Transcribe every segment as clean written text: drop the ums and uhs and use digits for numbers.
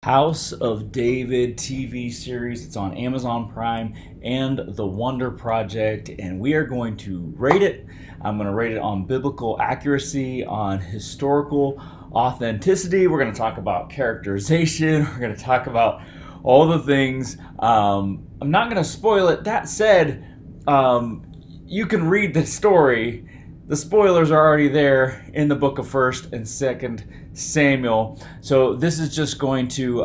House of David TV series. It's on Amazon Prime and The Wonder Project, and we are going to rate it. I'm going to rate it on biblical accuracy, on historical authenticity. We're going to talk about characterization. We're going to talk about all the things. I'm not going to spoil it. That said, you can read the story. The spoilers are already there in the book of 1st and 2nd Samuel. So this is just going to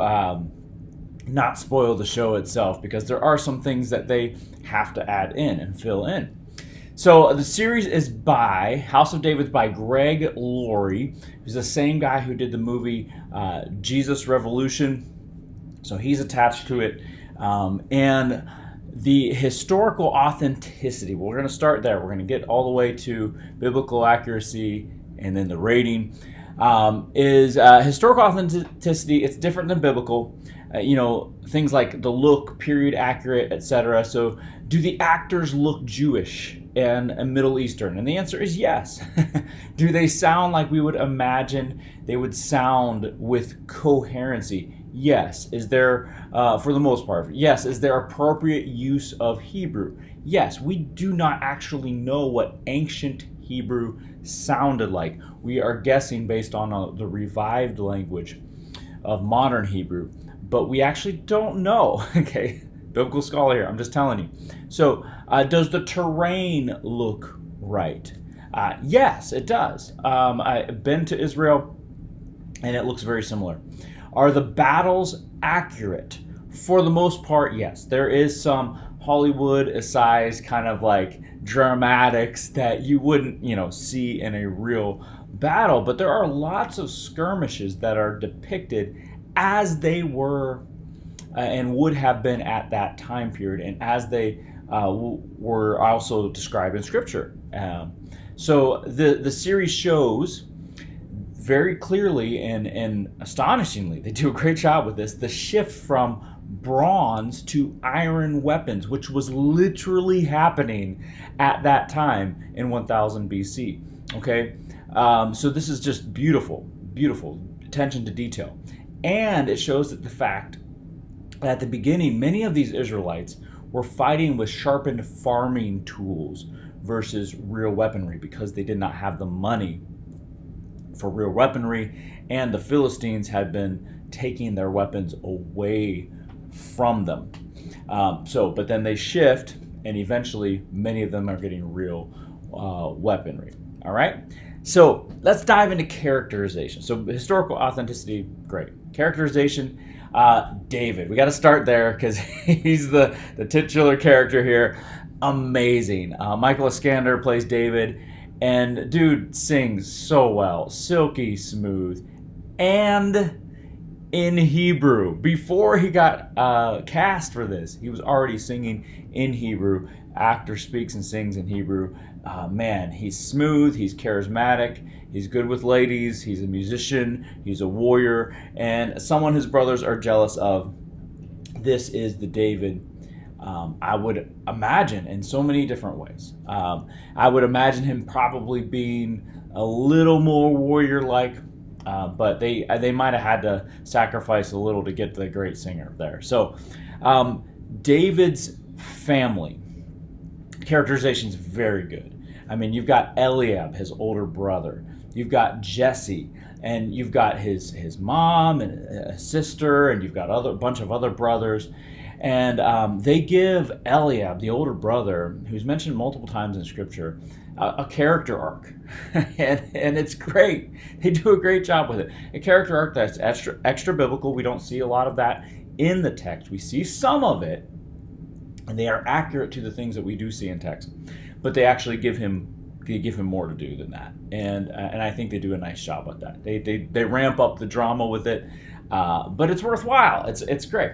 not spoil the show itself, because there are some things that they have to add in and fill in. So the series is by House of David's by Greg Laurie, who's the same guy who did the movie Jesus Revolution. So he's attached to it. And the historical authenticity, we're going to start there. We're going to get all the way to biblical accuracy and then the rating. Is historical authenticity, it's different than biblical. Things like the look, period accurate, etc. So do the actors look Jewish and Middle Eastern? And the answer is yes. Do they sound like we would imagine they would sound with coherency? Yes. Is there, for the most part, yes. Is there appropriate use of Hebrew? Yes. We do not actually know what ancient Hebrew sounded like. We are guessing based on the revived language of modern Hebrew, but we actually don't know. Okay, biblical scholar here, I'm just telling you. So does the terrain look right? Yes, it does. I've been to Israel and it looks very similar. Are the battles accurate? For the most part, yes. There is some Hollywood-sized kind of like dramatics that you wouldn't, see in a real battle, but there are lots of skirmishes that are depicted as they were and would have been at that time period, and as they were also described in Scripture. So the series shows very clearly and astonishingly, they do a great job with this, the shift from bronze to iron weapons, which was literally happening at that time in 1000 BC. Okay, so this is just beautiful attention to detail. And it shows that the fact that at the beginning, many of these Israelites were fighting with sharpened farming tools versus real weaponry, because they did not have the money for real weaponry, and the Philistines had been taking their weapons away from them. But then they shift, and eventually many of them are getting real weaponry. All right, so let's dive into characterization. So historical authenticity, great. Characterization, David. We got to start there because he's the titular character here. Amazing. Michael Iskander plays David, and dude sings so well, silky smooth, and in Hebrew. Before he got cast for this, he was already singing in Hebrew. Actor speaks and sings in Hebrew. Man, he's smooth, he's charismatic, he's good with ladies, he's a musician, he's a warrior, and someone his brothers are jealous of. This is the David I would imagine in so many different ways. I would imagine him probably being a little more warrior-like, but they might have had to sacrifice a little to get the great singer there. So David's family characterization is very good. I mean, you've got Eliab, his older brother. You've got Jesse, and you've got his mom and a sister, and you've got a bunch of other brothers. And they give Eliab, the older brother, who's mentioned multiple times in Scripture, a character arc. and it's great. They do a great job with it. A character arc that's extra biblical. We don't see a lot of that in the text. We see some of it, and they are accurate to the things that we do see in text. But they actually give him more to do than that. And I think they do a nice job with that. They ramp up the drama with it, but it's worthwhile. It's great.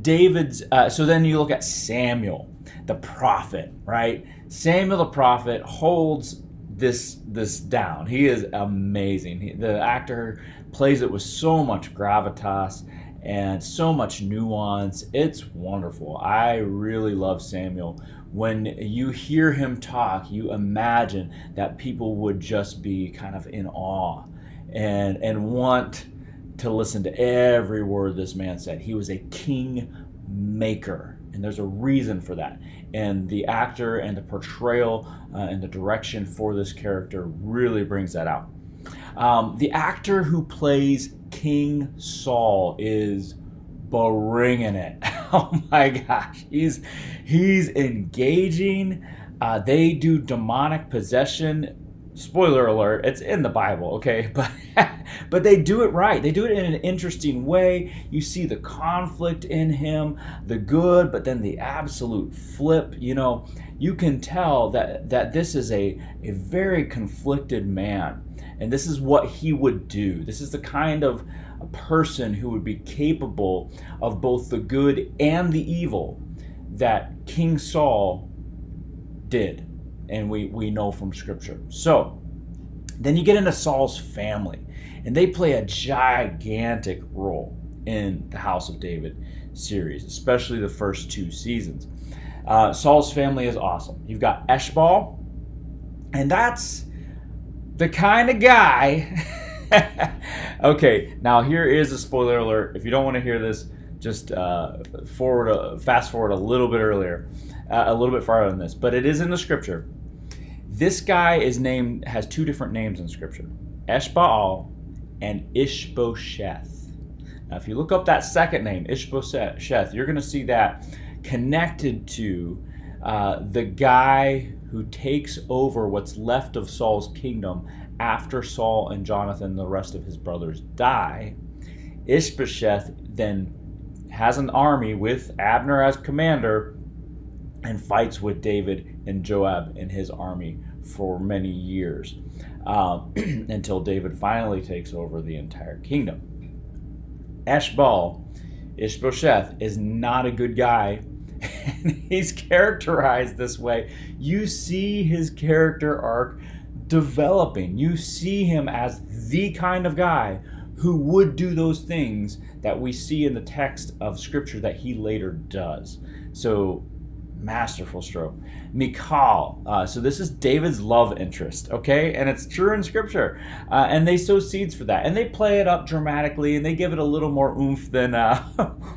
David's, so then you look at Samuel, the prophet, right? Samuel the prophet holds this down. He is amazing. The actor plays it with so much gravitas and so much nuance. It's wonderful. I really love Samuel. When you hear him talk, you imagine that people would just be kind of in awe and want to listen to every word this man said. He was a king maker, and there's a reason for that. And the actor and the portrayal and the direction for this character really brings that out. The actor who plays King Saul is bringing it. Oh my gosh, he's engaging. They do demonic possession. Spoiler alert, it's in the Bible, okay? But they do it right. They do it in an interesting way. You see the conflict in him, the good, but then the absolute flip. You can tell that this is a very conflicted man. And this is what he would do. This is the kind of a person who would be capable of both the good and the evil that King Saul did. And we know from Scripture. So then you get into Saul's family, and they play a gigantic role in the House of David series, especially the first 2 seasons. Saul's family is awesome. You've got Eshbal, and that's the kind of guy. Okay, now here is a spoiler alert. If you don't want to hear this, just fast forward a little bit earlier, a little bit farther than this. But it is in the Scripture. This guy has 2 different names in Scripture: Eshbaal and Ishbosheth. Now, if you look up that second name, Ishbosheth, you're going to see that connected to the guy who takes over what's left of Saul's kingdom after Saul and Jonathan and the rest of his brothers die. Ishbosheth then has an army with Abner as commander and fights with David and Joab and his army for many years until David finally takes over the entire kingdom. Ishbosheth, is not a good guy, and he's characterized this way. You see his character arc developing. You see him as the kind of guy who would do those things that we see in the text of Scripture that he later does. So, masterful stroke. Michal. So this is David's love interest, okay? And it's true in Scripture. And they sow seeds for that. And they play it up dramatically, and they give it a little more oomph than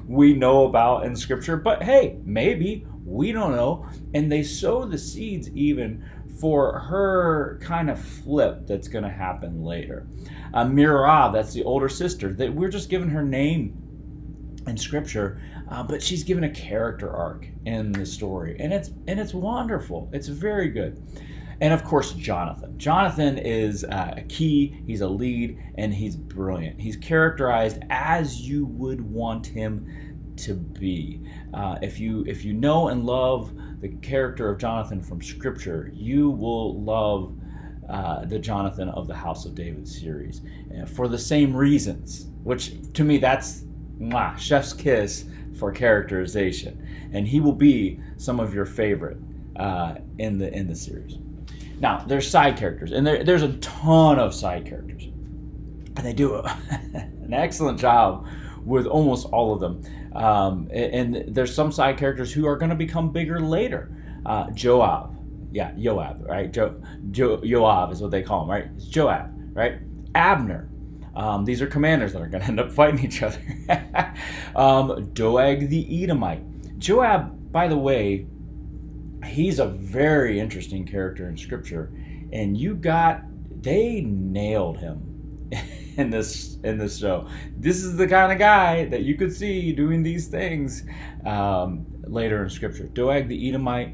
we know about in Scripture. But hey, maybe. We don't know. And they sow the seeds even for her kind of flip that's going to happen later. Merav, that's the older sister. That we're just giving her name in Scripture, but she's given a character arc in the story, and it's wonderful. It's very good. And of course, Jonathan. Jonathan is a key. He's a lead, and he's brilliant. He's characterized as you would want him to be. If you know and love the character of Jonathan from Scripture, you will love the Jonathan of the House of David series for the same reasons. Which to me, that's chef's kiss for characterization, and he will be some of your favorite in the series. Now, there's side characters, and there's a ton of side characters, and they do an excellent job with almost all of them. And there's some side characters who are going to become bigger later. Joab, right? Joab is what they call him, right? It's Joab, right? Abner. These are commanders that are going to end up fighting each other. Doeg the Edomite. Joab, by the way, he's a very interesting character in Scripture, and they nailed him in this show. This is the kind of guy that you could see doing these things later in Scripture. Doeg the Edomite,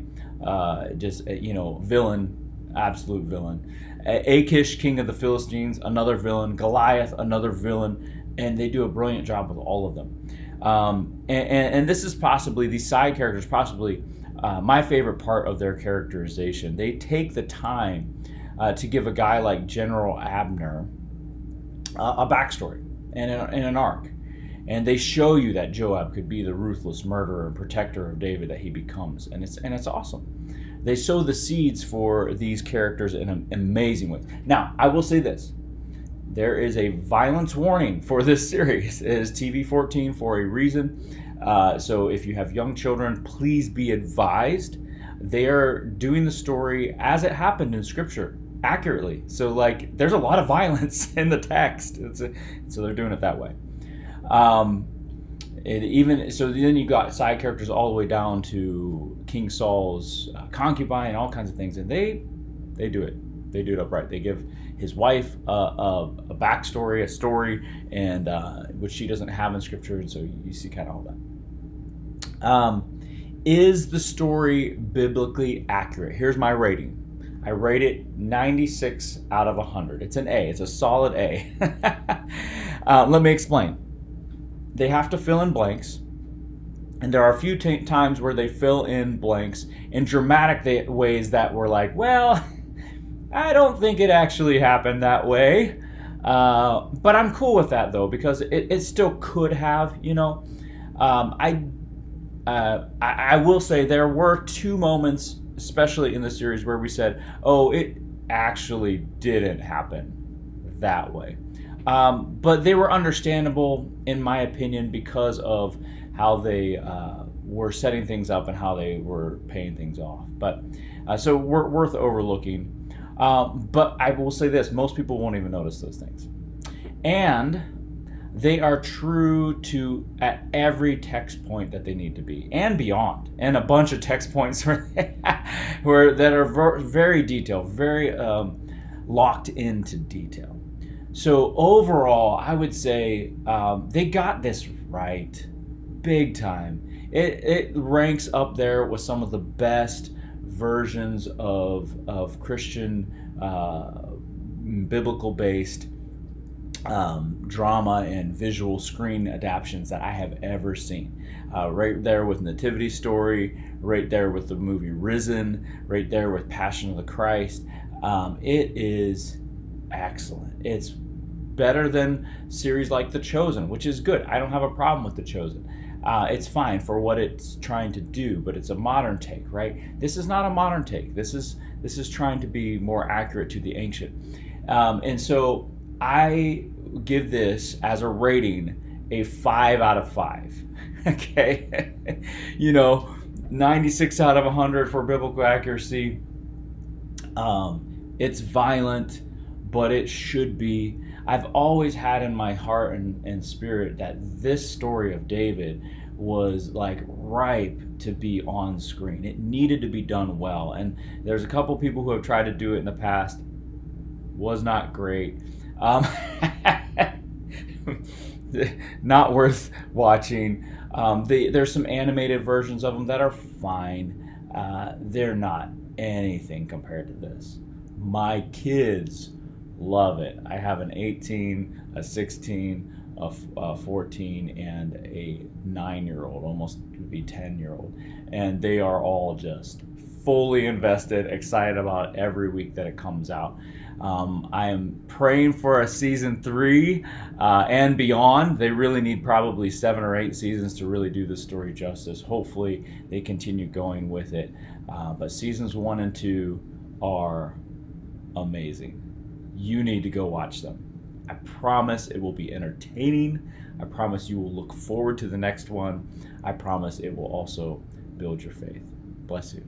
villain, absolute villain. Achish, king of the Philistines, another villain. Goliath, another villain. And they do a brilliant job with all of them. And this is possibly, these side characters, possibly my favorite part of their characterization. They take the time to give a guy like General Abner a backstory and an arc. And they show you that Joab could be the ruthless murderer and protector of David that he becomes. And it's awesome. They sow the seeds for these characters in an amazing way. Now, I will say this. There is a violence warning for this series. It is TV-14 for a reason. So if you have young children, please be advised. They are doing the story as it happened in Scripture. accurately. So like there's a lot of violence in the text. So they're doing it that way. It even so then you got side characters all the way down to King Saul's concubine, all kinds of things, and they do it upright. They give his wife a backstory, a story, and which she doesn't have in scripture, and so you see kind of all that. Is the story biblically accurate? Here's my rating. I rate it 96 out of 100. It's an A. It's a solid A. Let me explain. They have to fill in blanks, and there are a few times where they fill in blanks in dramatic ways that were like, well, I don't think it actually happened that way. But I'm cool with that, though, because it still could have, I will say there were 2 moments, especially in the series, where we said, oh, it actually didn't happen that way. But they were understandable, in my opinion, because of how they were setting things up and how they were paying things off. But so worth overlooking. But I will say this, most people won't even notice those things. And they are true to at every text point that they need to be, and beyond, and a bunch of text points that are very detailed, very locked into detail. So overall, I would say they got this right, big time. It ranks up there with some of the best versions of Christian biblical-based drama and visual screen adaptions that I have ever seen. Right there with Nativity Story, right there with the movie Risen, right there with Passion of the Christ. It is excellent. It's better than series like The Chosen, which is good. I don't have a problem with The Chosen. It's fine for what it's trying to do, but it's a modern take, right? This is not a modern take. This is trying to be more accurate to the ancient. And so I give this as a rating a 5 out of 5. Okay? 96 out of 100 for biblical accuracy. It's violent, but it should be. I've always had in my heart and spirit that this story of David was like ripe to be on screen. It needed to be done well. And there's a couple people who have tried to do it in the past. Was not great. Not worth watching. There's some animated versions of them that are fine. They're not anything compared to this. My kids love it. I have an 18, a 16, a 14, and a 9-year-old, almost would be 10-year-old. And they are all just fully invested, excited about every week that it comes out. I am praying for a season 3 and beyond. They really need probably 7 or 8 seasons to really do the story justice. Hopefully they continue going with it. But seasons 1 and 2 are amazing. You need to go watch them. I promise it will be entertaining. I promise you will look forward to the next one. I promise it will also build your faith. Bless you.